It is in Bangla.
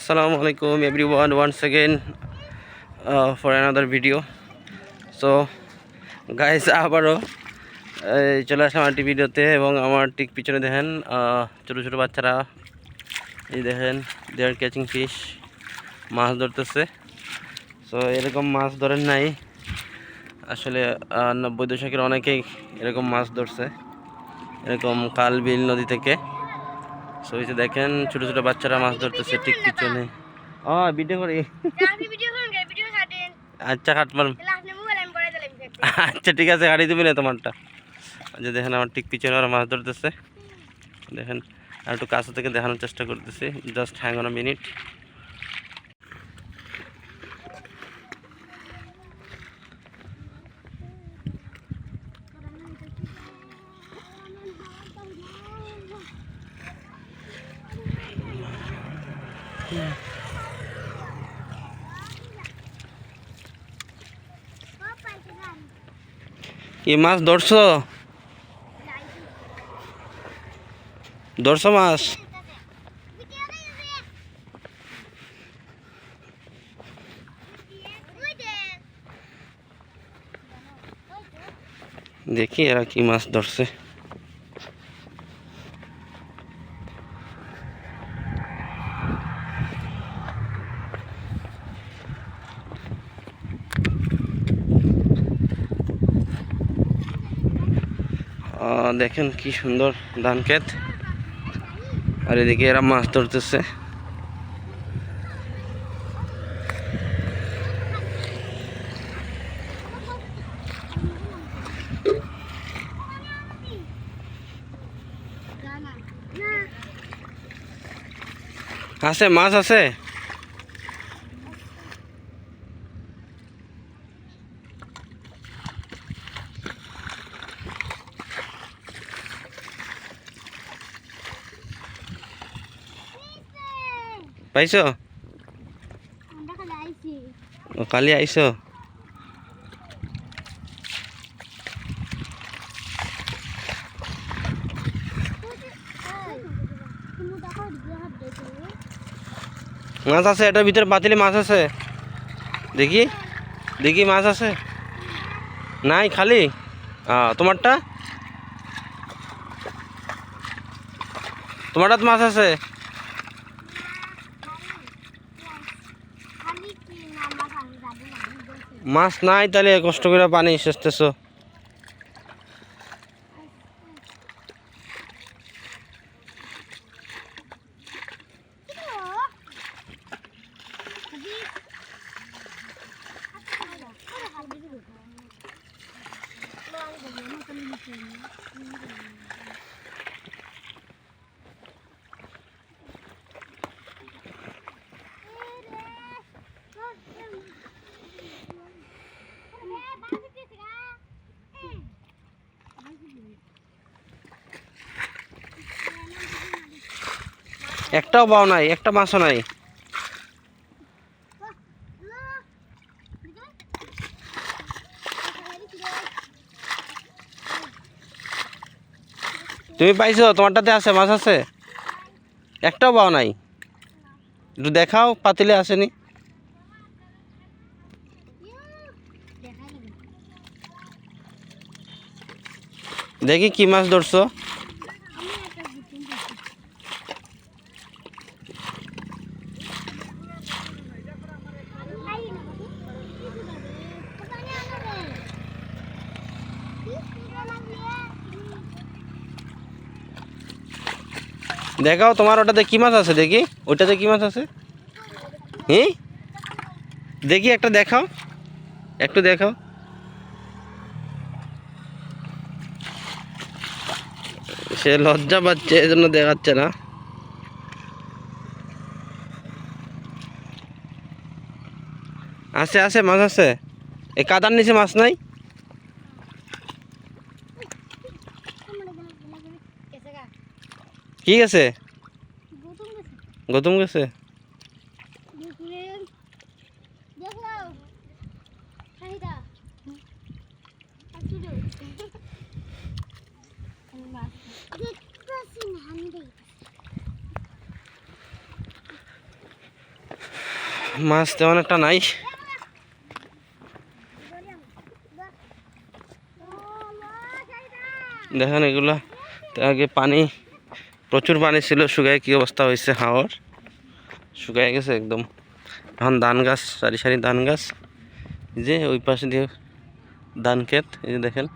Assalamu alaikum everyone once again for another video. So guys আবারও চলে আসলাম আরেকটি ভিডিওতে এবং আমার ঠিক পিছনে দেখেন ছোটো ছোটো বাচ্চারা এই দেখেন দে আর ক্যাচিং ফিশ, মাছ ধরতেছে। সো এরকম মাছ ধরেন নাই আসলে 90 দশকের অনেকেই এরকম মাছ ধরছে এরকম খাল বিল নদী থেকে। সো এই যে দেখেন ছোটো ছোটো বাচ্চারা মাছ ধরতেছে ঠিক পিছনে। ভিডিও করি আচ্ছা কাটবার আচ্ছা ঠিক আছে গাড়ি দিবি না তোমারটা। যে দেখেন আমার ঠিক পিছনে ওরা মাছ ধরতেছে দেখেন, আর একটু কাছে থেকে দেখানোর চেষ্টা করতেছি। Just hang on a minute. কি মাছ ধরছো? ধরছো মাছ? দেখি এরা কি মাছ ধরছে। দেখেন কি সুন্দর ধান ক্ষেত, আর এদিকে এরা মাছ ধরতেছে। আছে মাছ আছে? পাইছো? কালি আইছো? মাছ আছে এটার ভিতরে, পাতিলে মাছ আছে। দেখি দেখি মাছ আছে নাই খালি। তোমারটা তোমারটা মাছ আছে? মাছ নাই তাহলে কষ্ট করে পানি সেচতেছো। একটাও পাও নাই, একটা মাছও নাই। তুমি পাইছো? তোমারটাতে আছে মাছ আছে? একটাও পাও নাই? একটু দেখাও পাতিলে আসেনি। দেখি কি মাছ ধরছো। দেখাও তোমার ওটাতে কি মাছ আছে, দেখি ওটাতে কি মাছ আছে। দেখি একটা দেখাও, একটু দেখাও। সে লজ্জা পাচ্ছে এজন্য দেখাচ্ছে না। আছে আছে মাছ আছে, এই কাদার নিচে মাছ নাই? কি গেছে? গৌতম গেছে। মাছ তেমন একটা নাই। দেখেন এগুলা আগে পানি, প্রচুর পানি ছিল, শুকায় কি অবস্থা হয়েছে, হাওর শুকায় গেছে একদম। এখন ধান গাছ, সারি সারি ধান গাছ, যে ওই পাশে দিয়ে ধান ক্ষেত, এই যে দেখেন।